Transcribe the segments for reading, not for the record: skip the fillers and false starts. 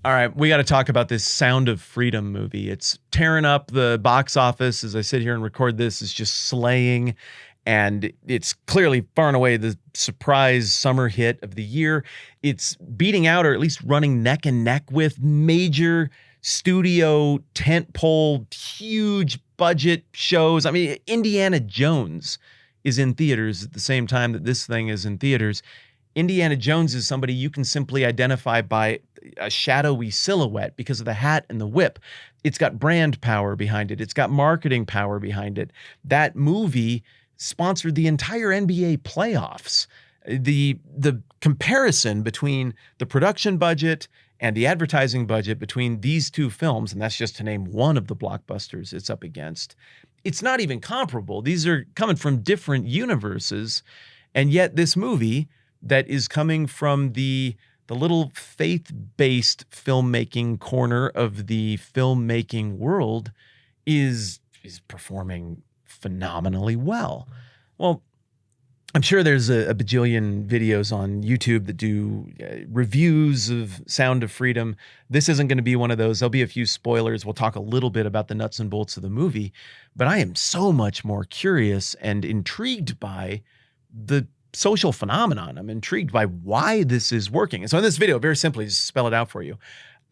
All right, we got to talk about this Sound of Freedom movie. It's tearing up the box office as I sit here and record this. It's just slaying, and it's clearly far and away the surprise summer hit of the year. It's beating out, or at least running neck and neck with, major studio tentpole, huge budget shows. I mean, Indiana Jones is in theaters at the same time that this thing is in theaters. Indiana Jones is somebody you can simply identify by a shadowy silhouette because of the hat and the whip. It's got brand power behind it. It's got marketing power behind it. That movie sponsored the entire NBA playoffs. The comparison between the production budget and the advertising budget between these two films, and that's just to name one of the blockbusters it's up against, it's not even comparable. These are coming from different universes, and yet this movie that is coming from the little faith-based filmmaking corner of the filmmaking world is performing phenomenally well. Well, I'm sure there's a bajillion videos on YouTube that do reviews of Sound of Freedom. This isn't going to be one of those. There'll be a few spoilers. We'll talk a little bit about the nuts and bolts of the movie, but I am so much more curious and intrigued by the social phenomenon. I'm intrigued by why this is working. And so in this video, very simply, just to spell it out for you,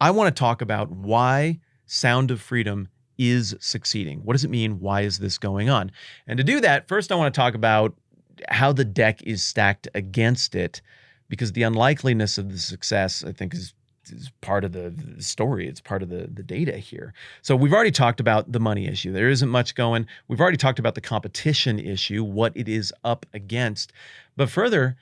I want to talk about why Sound of Freedom is succeeding. What does it mean? Why is this going on? And to do that, first I want to talk about how the deck is stacked against it, because the unlikeliness of the success, I think, is part of the story. It's part of the data here. So we've already talked about the money issue. There isn't much going. We've already talked about the competition issue, what it is up against. But further,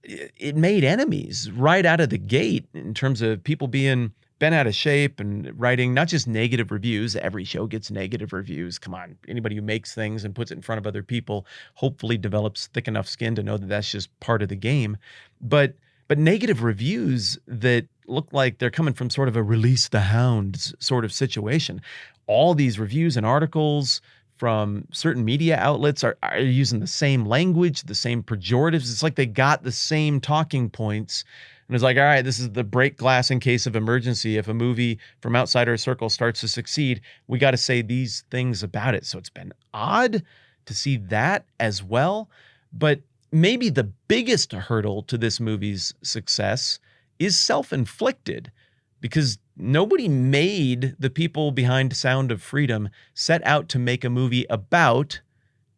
it made enemies right out of the gate in terms of people being bent out of shape and writing not just negative reviews. Every show gets negative reviews. Come on. Anybody who makes things and puts it in front of other people hopefully develops thick enough skin to know that that's just part of the game. But negative reviews that look like they're coming from sort of a release the hounds sort of situation. All these reviews and articles from certain media outlets are using the same language, the same pejoratives. It's like they got the same talking points. And it's like, all right, this is the break glass in case of emergency. If a movie from outside our circle starts to succeed, we got to say these things about it. So it's been odd to see that as well. But maybe the biggest hurdle to this movie's success is self-inflicted, because nobody made the people behind Sound of Freedom set out to make a movie about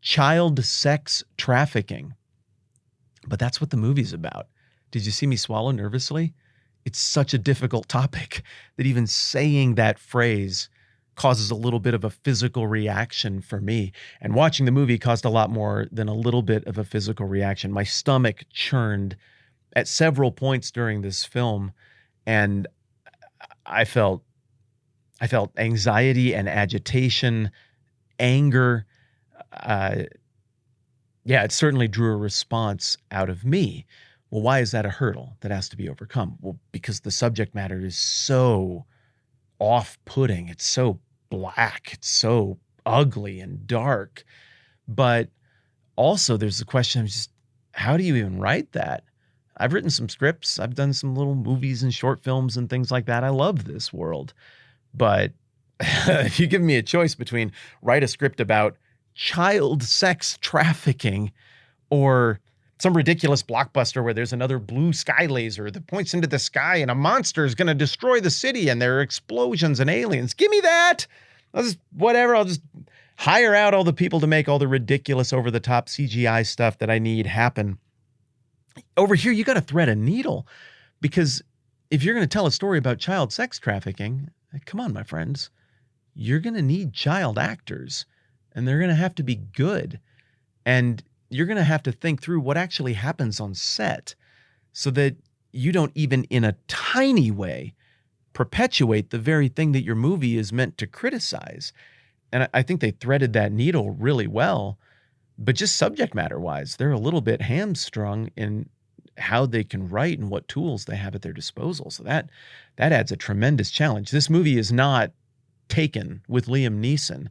child sex trafficking. But that's what the movie's about. Did you see me swallow nervously? It's such a difficult topic that even saying that phrase causes a little bit of a physical reaction for me. And watching the movie caused a lot more than a little bit of a physical reaction. My stomach churned at several points during this film, and I felt anxiety and agitation, anger. It certainly drew a response out of me. Well, why is that a hurdle that has to be overcome? Well, because the subject matter is so off-putting. It's so black. It's so ugly and dark. But also there's the question of just, how do you even write that? I've written some scripts. I've done some little movies and short films and things like that. I love this world. But if you give me a choice between write a script about child sex trafficking or some ridiculous blockbuster where there's another blue sky laser that points into the sky and a monster is going to destroy the city and there are explosions and aliens, give me that. I'll just hire out all the people to make all the ridiculous over-the-top CGI stuff that I need happen. Over here, you got to thread a needle, because if you're going to tell a story about child sex trafficking, come on, my friends, you're going to need child actors, and they're going to have to be good. And you're going to have to think through what actually happens on set so that you don't even in a tiny way perpetuate the very thing that your movie is meant to criticize. And I think they threaded that needle really well. But just subject matter wise, they're a little bit hamstrung in how they can write and what tools they have at their disposal. So that adds a tremendous challenge. This movie is not Taken with Liam Neeson.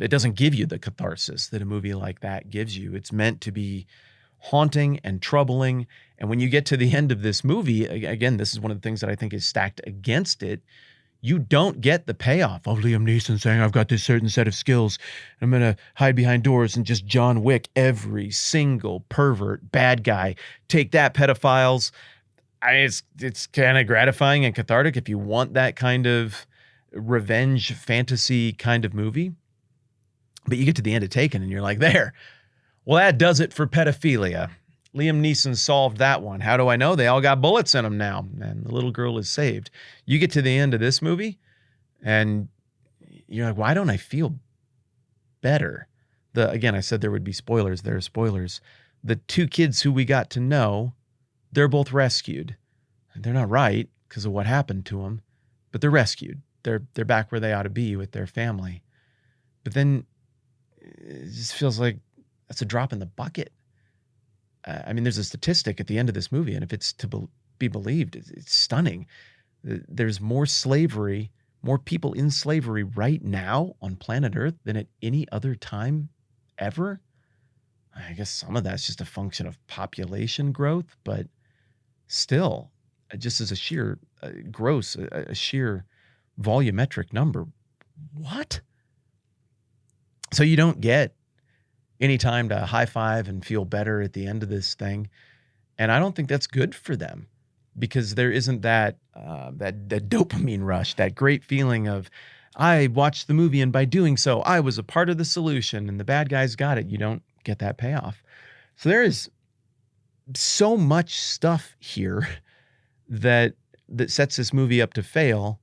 It doesn't give you the catharsis that a movie like that gives you. It's meant to be haunting and troubling. And when you get to the end of this movie, again, this is one of the things that I think is stacked against it. You don't get the payoff of Liam Neeson saying, I've got this certain set of skills. I'm going to hide behind doors and just John Wick every single pervert, bad guy. Take that, pedophiles. It's kind of gratifying and cathartic if you want that kind of revenge fantasy kind of movie. But you get to the end of Taken and you're like, there. Well, that does it for pedophilia. Liam Neeson solved that one. How do I know? They all got bullets in them now, and the little girl is saved. You get to the end of this movie, and you're like, why don't I feel better? Again, I said there would be spoilers. There are spoilers. The two kids who we got to know, they're both rescued. They're not right because of what happened to them, but they're rescued. They're back where they ought to be with their family. But then it just feels like that's a drop in the bucket. I mean, there's a statistic at the end of this movie, and if it's to be believed, it's stunning. There's more slavery, more people in slavery right now on planet Earth than at any other time ever. I guess some of that's just a function of population growth, but still, just as a sheer gross, a sheer volumetric number. What? So you don't get any time to high five and feel better at the end of this thing. And I don't think that's good for them because there isn't that dopamine rush, that great feeling of, I watched the movie and by doing so, I was a part of the solution and the bad guys got it. You don't get that payoff. So there is so much stuff here that sets this movie up to fail.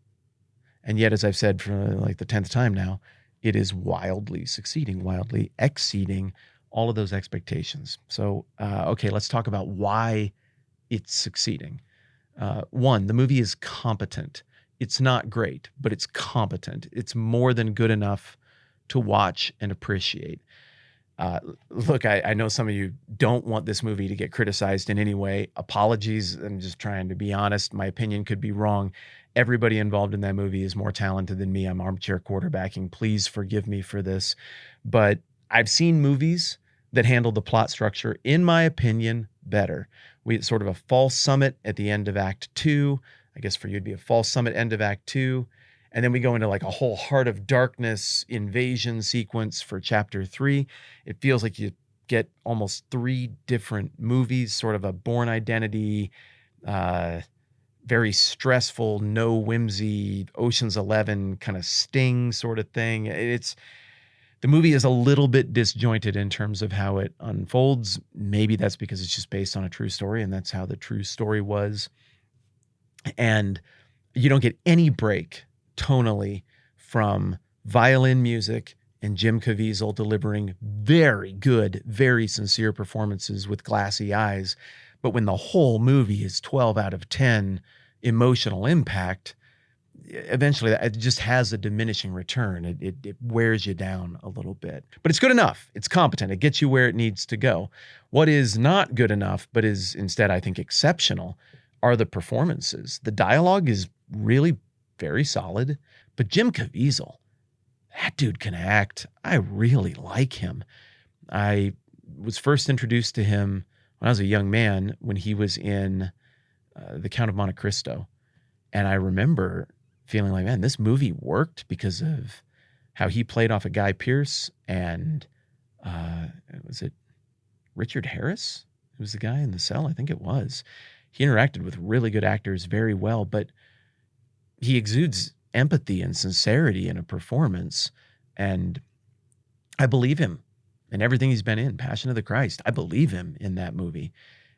And yet, as I've said for like the 10th time now, it is wildly succeeding, wildly exceeding all of those expectations. So, okay, let's talk about why it's succeeding. One, the movie is competent. It's not great, but it's competent. It's more than good enough to watch and appreciate. Look, I know some of you don't want this movie to get criticized in any way. Apologies. I'm just trying to be honest. My opinion could be wrong. Everybody involved in that movie is more talented than me. I'm armchair quarterbacking. Please forgive me for this. But I've seen movies that handle the plot structure, in my opinion, better. We sort of a false summit at the end of Act 2. I guess for you it'd be a false summit end of Act 2. And then we go into like a whole Heart of Darkness invasion sequence for Chapter 3. It feels like you get almost 3 different movies, sort of a Bourne Identity, very stressful, no whimsy, Ocean's 11 kind of Sting sort of thing. The movie is a little bit disjointed in terms of how it unfolds. Maybe that's because it's just based on a true story, and that's how the true story was. And you don't get any break tonally from violin music and Jim Caviezel delivering very good, very sincere performances with glassy eyes. But when the whole movie is 12 out of 10 emotional impact, eventually it just has a diminishing return. It wears you down a little bit. But it's good enough. It's competent. It gets you where it needs to go. What is not good enough, but is instead, I think, exceptional, are the performances. The dialogue is really very solid, but Jim Caviezel, that dude can act. I really like him. I was first introduced to him when I was a young man, when he was in The Count of Monte Cristo. And I remember feeling like, man, this movie worked because of how he played off of Guy Pearce and was it Richard Harris? Who was the guy in the cell? I think it was. He interacted with really good actors very well, but he exudes empathy and sincerity in a performance. And I believe him in everything he's been in. Passion of the Christ. I believe him in that movie.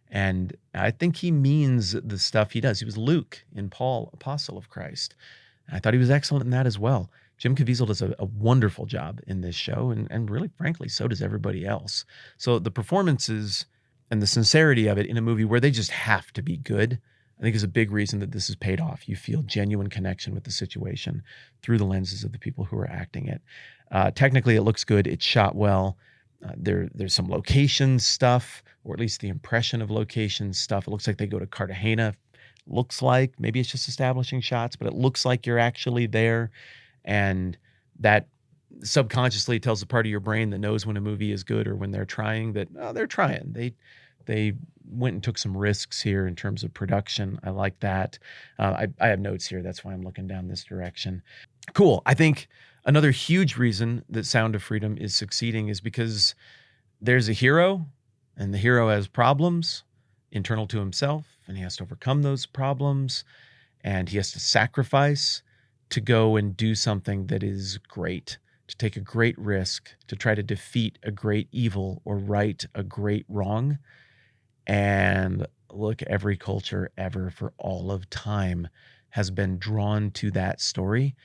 And I think he means the stuff he does. He was Luke in Paul, Apostle of Christ. I thought he was excellent in that as well. Jim Caviezel does a wonderful job in this show, and really, frankly, so does everybody else. So the performances and the sincerity of it in a movie where they just have to be good, I think is a big reason that this is paid off. You feel genuine connection with the situation through the lenses of the people who are acting it. Technically, it looks good. It's shot well. There's some location stuff, or at least the impression of location stuff. It looks like they go to Cartagena. Looks like maybe it's just establishing shots, but it looks like you're actually there. And that subconsciously tells the part of your brain that knows when a movie is good or when they're trying that, oh, they're trying. They went and took some risks here in terms of production. I like that. I have notes here. That's why I'm looking down this direction. Cool. I think another huge reason that Sound of Freedom is succeeding is because there's a hero, and the hero has problems internal to himself, and he has to overcome those problems, and he has to sacrifice to go and do something that is great, to take a great risk, to try to defeat a great evil or right a great wrong. And look, every culture ever for all of time has been drawn to that story.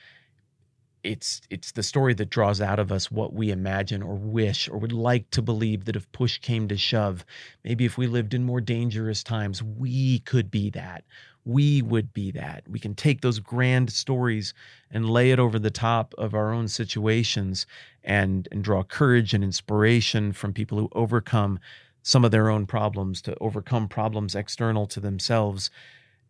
It's the story that draws out of us what we imagine or wish or would like to believe, that if push came to shove, maybe if we lived in more dangerous times, we could be that. We would be that. We can take those grand stories and lay it over the top of our own situations and draw courage and inspiration from people who overcome some of their own problems, to overcome problems external to themselves.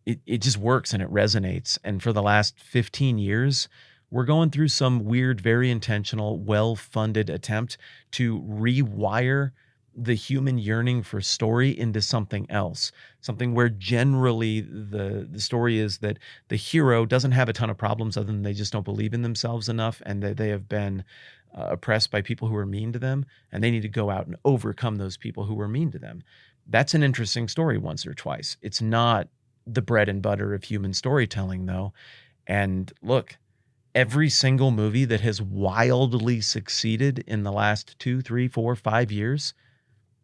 It just works and it resonates. And for the last 15 years, we're going through some weird, very intentional, well-funded attempt to rewire the human yearning for story into something else, something where generally the story is that the hero doesn't have a ton of problems other than they just don't believe in themselves enough, and that they have been oppressed by people who are mean to them, and they need to go out and overcome those people who were mean to them. That's an interesting story once or twice. It's not the bread and butter of human storytelling, though. And look, every single movie that has wildly succeeded in the last 2, 3, 4, 5 years,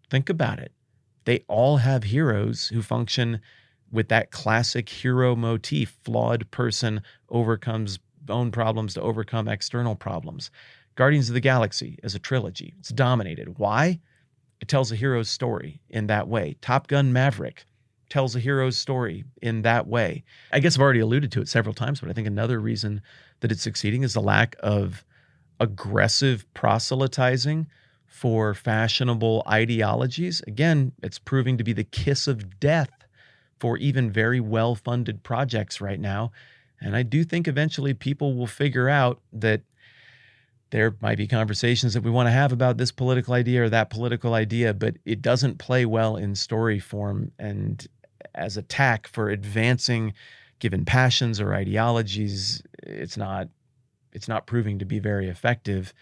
think about it. They all have heroes who function with that classic hero motif. Flawed person overcomes own problems to overcome external problems. Guardians of the Galaxy is a trilogy. It's dominated. Why? It tells a hero's story in that way. Top Gun Maverick tells a hero's story in that way. I guess I've already alluded to it several times, but I think another reason that it's succeeding is the lack of aggressive proselytizing for fashionable ideologies. Again, it's proving to be the kiss of death for even very well-funded projects right now. And I do think eventually people will figure out that there might be conversations that we want to have about this political idea or that political idea, but it doesn't play well in story form and as a tack for advancing given passions or ideologies. It's not proving to be very effective.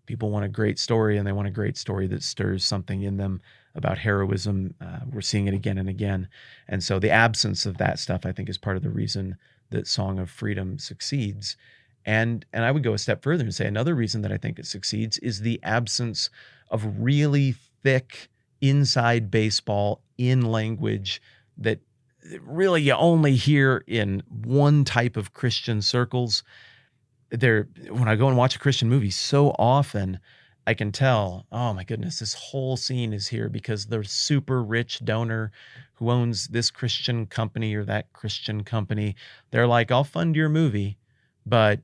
People want a great story, and they want a great story that stirs something in them about heroism. We're seeing it again and again. And so the absence of that stuff, I think, is part of the reason that Song of Freedom succeeds. And I would go a step further and say another reason that I think it succeeds is the absence of really thick inside baseball in language that really you only hear in one type of Christian circles. When I go and watch a Christian movie, so often I can tell, oh my goodness, this whole scene is here because the super rich donor who owns this Christian company or that Christian company, they're like, I'll fund your movie, but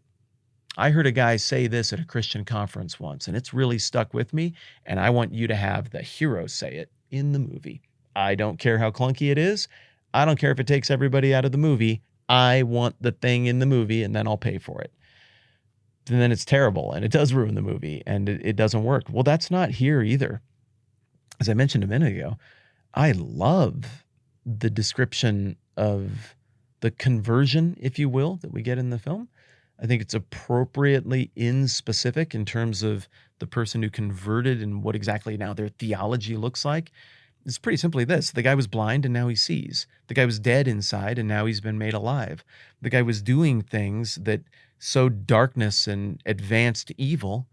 I heard a guy say this at a Christian conference once, and it's really stuck with me, and I want you to have the hero say it in the movie. I don't care how clunky it is. I don't care if it takes everybody out of the movie. I want the thing in the movie, and then I'll pay for it. And then it's terrible, and it does ruin the movie, and it doesn't work. Well, that's not here either. As I mentioned a minute ago, I love the description of the conversion, if you will, that we get in the film. I think it's appropriately inspecific in terms of the person who converted and what exactly now their theology looks like. It's pretty simply this. The guy was blind and now he sees. The guy was dead inside and now he's been made alive. The guy was doing things that sowed darkness and advanced evil,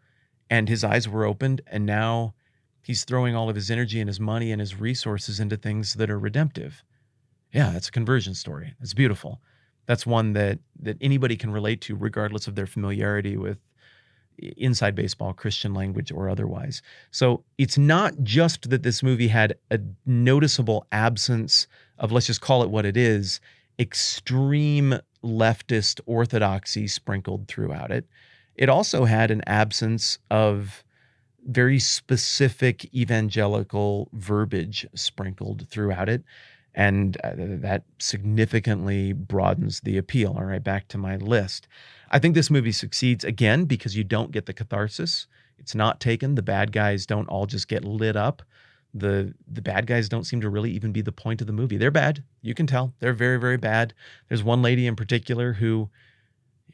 and his eyes were opened, and now he's throwing all of his energy and his money and his resources into things that are redemptive. Yeah, that's a conversion story. That's beautiful. That's one that anybody can relate to regardless of their familiarity with inside baseball, Christian language, or otherwise. So it's not just that this movie had a noticeable absence of, let's just call it what it is, extreme leftist orthodoxy sprinkled throughout it. It also had an absence of very specific evangelical verbiage sprinkled throughout it. And that significantly broadens the appeal. All right, back to my list. I think this movie succeeds, again, because you don't get the catharsis. It's not taken. The bad guys don't all just get lit up. The bad guys don't seem to really even be the point of the movie. They're bad. You can tell. They're very, very bad. There's one lady in particular who,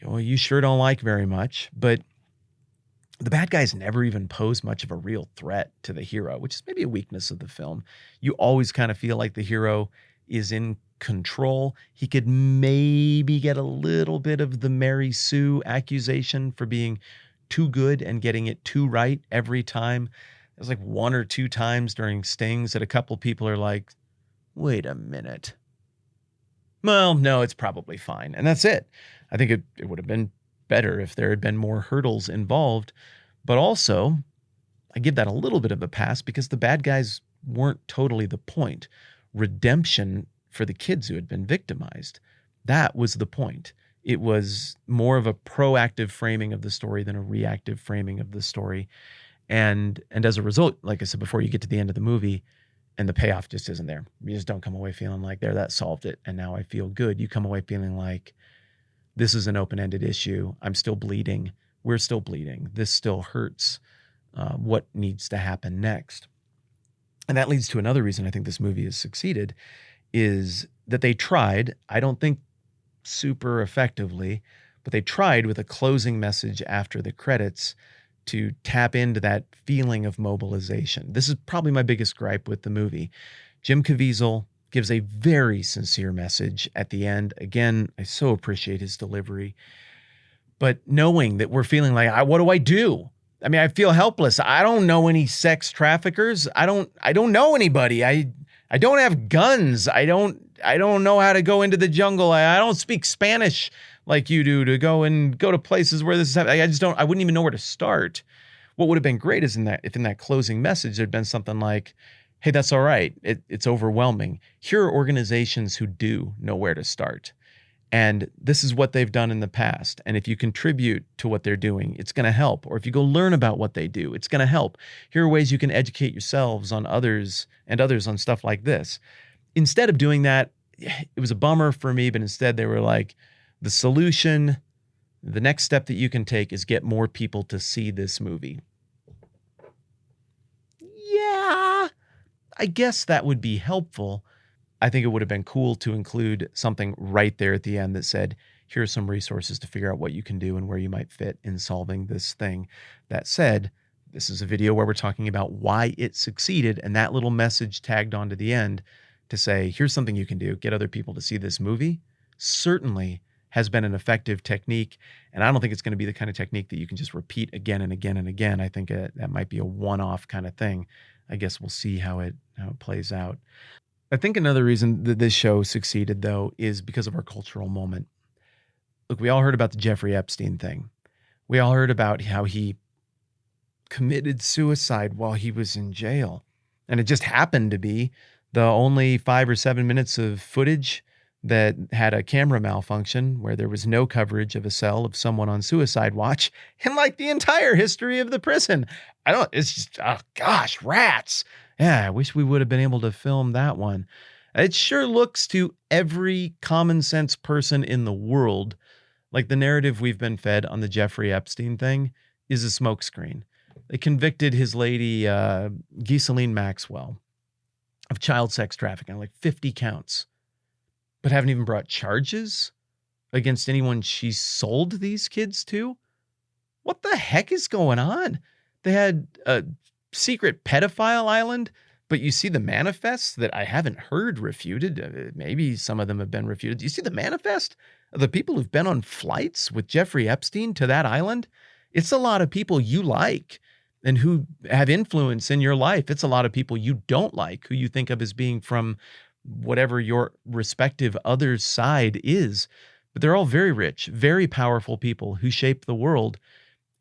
you sure don't like very much, but the bad guys never even pose much of a real threat to the hero, which is maybe a weakness of the film. You always kind of feel like the hero is in control. He could maybe get a little bit of the Mary Sue accusation for being too good and getting it too right every time. There's like one or two times during stings that a couple people are like, wait a minute. Well, no, it's probably fine. And that's it. I think it would have been better if there had been more hurdles involved. But also, I give that a little bit of a pass because the bad guys weren't totally the point. Redemption for the kids who had been victimized, that was the point. It was more of a proactive framing of the story than a reactive framing of the story. And as a result, like I said before, you get to the end of the movie and the payoff just isn't there. You just don't come away feeling like that solved it and now I feel good. You come away feeling like this is an open-ended issue. I'm still bleeding. We're still bleeding. This still hurts. What needs to happen next? And that leads to another reason I think this movie has succeeded is that they tried, I don't think super effectively, but they tried with a closing message after the credits to tap into that feeling of mobilization. This is probably my biggest gripe with the movie. Jim Caviezel gives a very sincere message at the end. Again, I so appreciate his delivery. But knowing that we're feeling like, what do I do? I mean, I feel helpless. I don't know any sex traffickers. I don't know anybody. I don't have guns. I don't know how to go into the jungle. I don't speak Spanish like you do to go to places where this is happening. I wouldn't even know where to start. What would have been great is if in that closing message, there'd been something like, hey, that's all right. It's overwhelming. Here are organizations who do know where to start. And this is what they've done in the past. And if you contribute to what they're doing, it's going to help. Or if you go learn about what they do, it's going to help. Here are ways you can educate yourselves on others on stuff like this. Instead of doing that, it was a bummer for me, but instead they were like, the solution, the next step that you can take is get more people to see this movie. Yeah, I guess that would be helpful. I think it would have been cool to include something right there at the end that said, here are some resources to figure out what you can do and where you might fit in solving this thing. That said, this is a video where we're talking about why it succeeded, and that little message tagged onto the end to say, here's something you can do, get other people to see this movie, certainly has been an effective technique. And I don't think it's going to be the kind of technique that you can just repeat again and again and again. I think that might be a one-off kind of thing. I guess we'll see how it plays out. I think another reason that this show succeeded, though, is because of our cultural moment. Look, we all heard about the Jeffrey Epstein thing. We all heard about how he committed suicide while he was in jail. And it just happened to be the only 5 or 7 minutes of footage that had a camera malfunction where there was no coverage of a cell of someone on suicide watch in like the entire history of the prison. It's just, oh gosh, rats. Yeah, I wish we would have been able to film that one. It sure looks to every common sense person in the world like the narrative we've been fed on the Jeffrey Epstein thing is a smokescreen. They convicted his lady, Ghislaine Maxwell, of child sex trafficking, like 50 counts, but haven't even brought charges against anyone she sold these kids to. What the heck is going on? They had a secret pedophile island, but you see the manifests that I haven't heard refuted. Maybe some of them have been refuted. Do you see the manifest of the people who've been on flights with Jeffrey Epstein to that island? It's a lot of people you like and who have influence in your life. It's a lot of people you don't like, who you think of as being from whatever your respective other's side is. But they're all very rich, very powerful people who shape the world.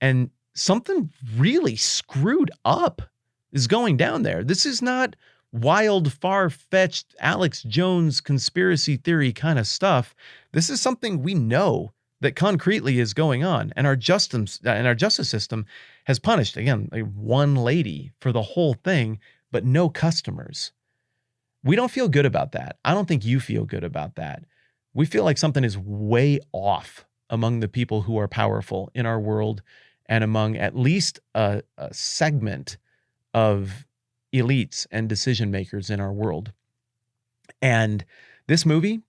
And something really screwed up is going down there. This is not wild, far-fetched Alex Jones conspiracy theory kind of stuff. This is something we know that concretely is going on, and our justice system has punished, again, like one lady for the whole thing, but no customers. We don't feel good about that. I don't think you feel good about that. We feel like something is way off among the people who are powerful in our world and among at least a segment of elites and decision makers in our world. And this movie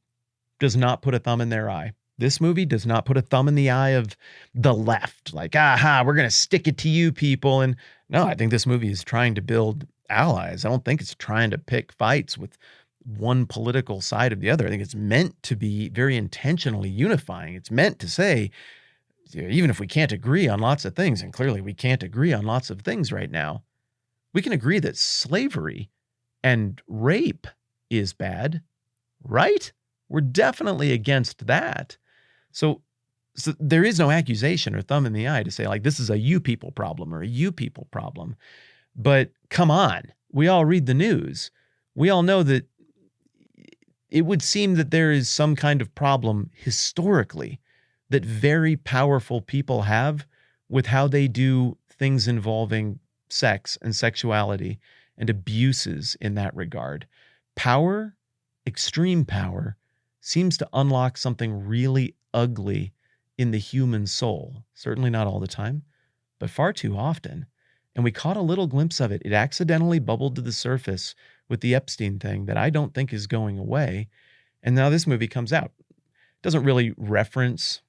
does not put a thumb in their eye. This movie does not put a thumb in the eye of the left, like, aha, we're going to stick it to you people. And no, I think this movie is trying to build allies. I don't think it's trying to pick fights with one political side or the other. I think it's meant to be very intentionally unifying. It's meant to say, even if we can't agree on lots of things, and clearly we can't agree on lots of things right now, we can agree that slavery and rape is bad, right? We're definitely against that. So there is no accusation or thumb in the eye to say, like, this is a you people problem or a you people problem. But come on, we all read the news. We all know that it would seem that there is some kind of problem historically that very powerful people have with how they do things involving sex and sexuality and abuses in that regard. Power, extreme power, seems to unlock something really ugly in the human soul. Certainly not all the time, but far too often. And we caught a little glimpse of it. It accidentally bubbled to the surface with the Epstein thing that I don't think is going away. And now this movie comes out. It doesn't really reference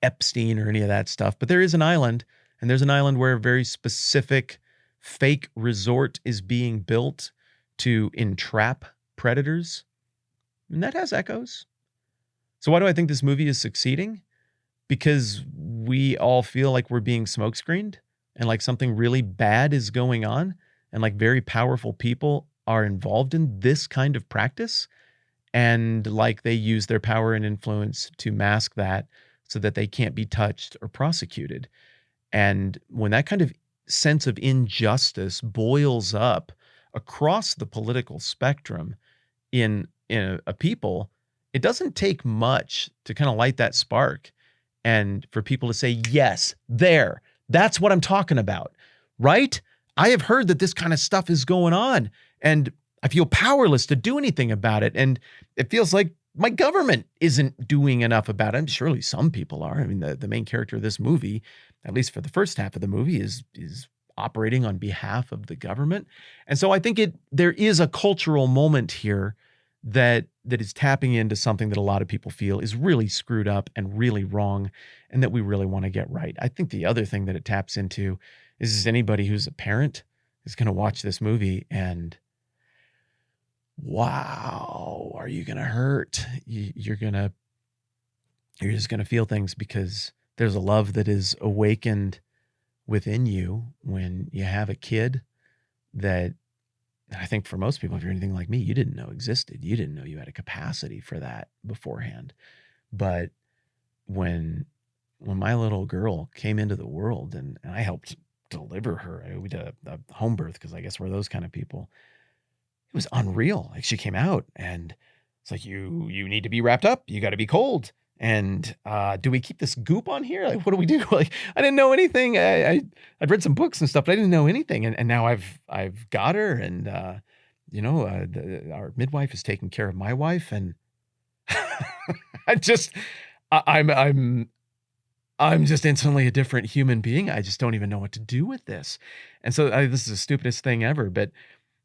Epstein or any of that stuff, but there is an island, and there's an island where a very specific fake resort is being built to entrap predators. And that has echoes. So why do I think this movie is succeeding? Because we all feel like we're being smokescreened and like something really bad is going on and like very powerful people are involved in this kind of practice, and like they use their power and influence to mask that so that they can't be touched or prosecuted. And when that kind of sense of injustice boils up across the political spectrum in a people, it doesn't take much to kind of light that spark and for people to say, yes, that's what I'm talking about, right? I have heard that this kind of stuff is going on and I feel powerless to do anything about it. And it feels like my government isn't doing enough about it. And surely some people are. I mean, the main character of this movie, at least for the first half of the movie, is operating on behalf of the government. And so I think there is a cultural moment here that is tapping into something that a lot of people feel is really screwed up and really wrong and that we really want to get right. I think the other thing that it taps into is anybody who's a parent is going to watch this movie and, wow, are you going to hurt? You're just going to feel things because there's a love that is awakened within you when you have a kid that I think for most people, if you're anything like me, you didn't know existed. You didn't know you had a capacity for that beforehand. But when my little girl came into the world and I helped deliver her, we did a home birth because I guess we're those kind of people. It was unreal. Like she came out and it's like, you need to be wrapped up. You got to be cold. And do we keep this goop on here? Like, what do we do? Like, I didn't know anything. I'd read some books and stuff, but I didn't know anything. And now I've got her, and our midwife is taking care of my wife, and I'm just instantly a different human being. I just don't even know what to do with this. And so this is the stupidest thing ever. But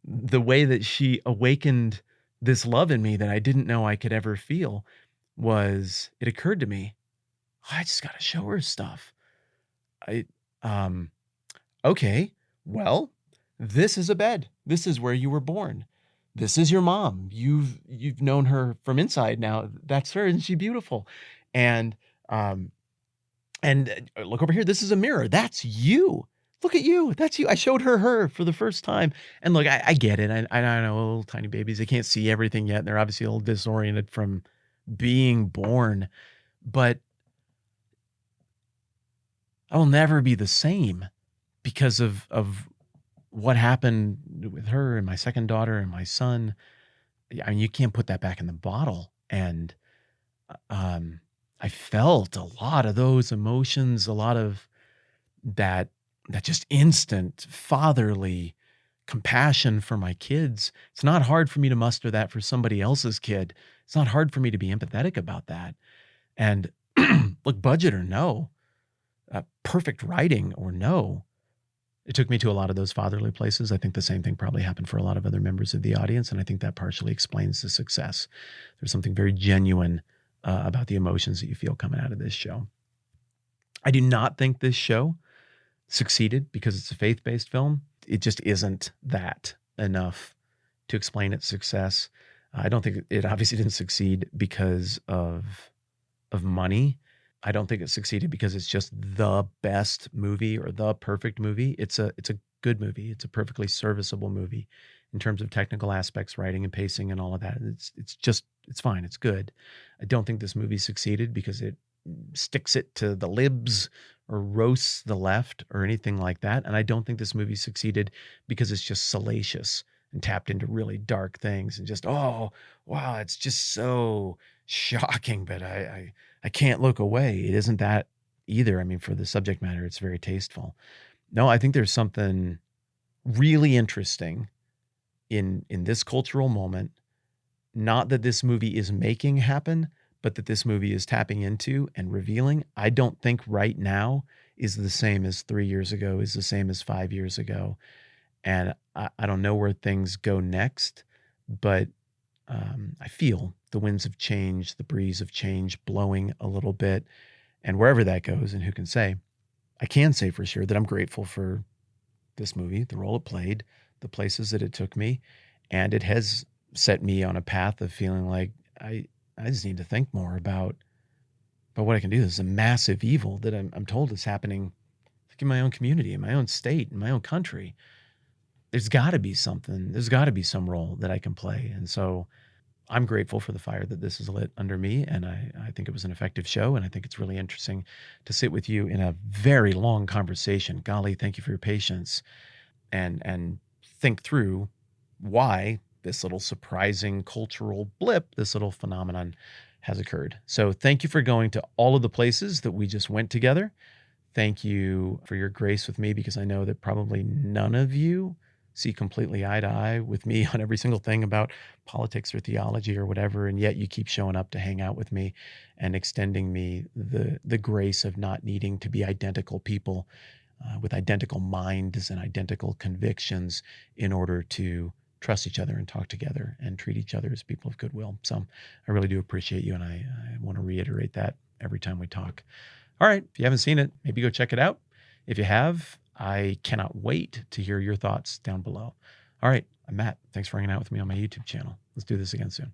the way that she awakened this love in me that I didn't know I could ever feel was, it occurred to me, I just got to show her stuff. Okay, well, this is a bed. This is where you were born. This is your mom. You've known her from inside now. That's her. Isn't she beautiful? And look over here. This is a mirror. That's you. Look at you. That's you. I showed her for the first time. And look, I get it. I know little tiny babies, they can't see everything yet. And they're obviously a little disoriented from being born, but I will never be the same because of what happened with her and my second daughter and my son. I mean, you can't put that back in the bottle. And I felt a lot of those emotions, a lot of that just instant fatherly compassion for my kids. It's not hard for me to muster that for somebody else's kid. It's not hard for me to be empathetic about that. And look, budget or no, perfect writing or no, It took me to a lot of those fatherly places. I think the same thing probably happened for a lot of other members of the audience, and I think that partially explains the success. There's something very genuine about the emotions that you feel coming out of this show. I do not think this show succeeded because it's a faith-based film. It just isn't that enough to explain its success. I don't think it obviously didn't succeed because of money. I don't think it succeeded because it's just the best movie or the perfect movie. It's a good movie. It's a perfectly serviceable movie in terms of technical aspects, writing and pacing and all of that. It's fine. It's good. I don't think this movie succeeded because it sticks it to the libs or roasts the left or anything like that. And I don't think this movie succeeded because it's just salacious and tapped into really dark things and just, oh, wow, it's just so shocking, but I can't look away. It isn't that either. I mean, for the subject matter, it's very tasteful. No, I think there's something really interesting in this cultural moment. Not that this movie is making happen, but that this movie is tapping into and revealing. I don't think right now is the same as 3 years ago, is the same as 5 years ago. And I don't know where things go next, but I feel the winds of change, the breeze of change blowing a little bit. And wherever that goes, and who can say, I can say for sure that I'm grateful for this movie, the role it played, the places that it took me. And it has set me on a path of feeling like I just need to think more about what I can do. This is a massive evil that I'm told is happening in my own community, in my own state, in my own country. There's got to be something. There's got to be some role that I can play. And so I'm grateful for the fire that this has lit under me. And I think it was an effective show. And I think it's really interesting to sit with you in a very long conversation. Golly, thank you for your patience and think through why this little surprising cultural blip, this little phenomenon has occurred. So thank you for going to all of the places that we just went together. Thank you for your grace with me, because I know that probably none of you see completely eye to eye with me on every single thing about politics or theology or whatever. And yet you keep showing up to hang out with me and extending me the grace of not needing to be identical people with identical minds and identical convictions in order to trust each other and talk together and treat each other as people of goodwill. So I really do appreciate you. And I want to reiterate that every time we talk. All right. If you haven't seen it, maybe go check it out. If you have, I cannot wait to hear your thoughts down below. All right. I'm Matt. Thanks for hanging out with me on my YouTube channel. Let's do this again soon.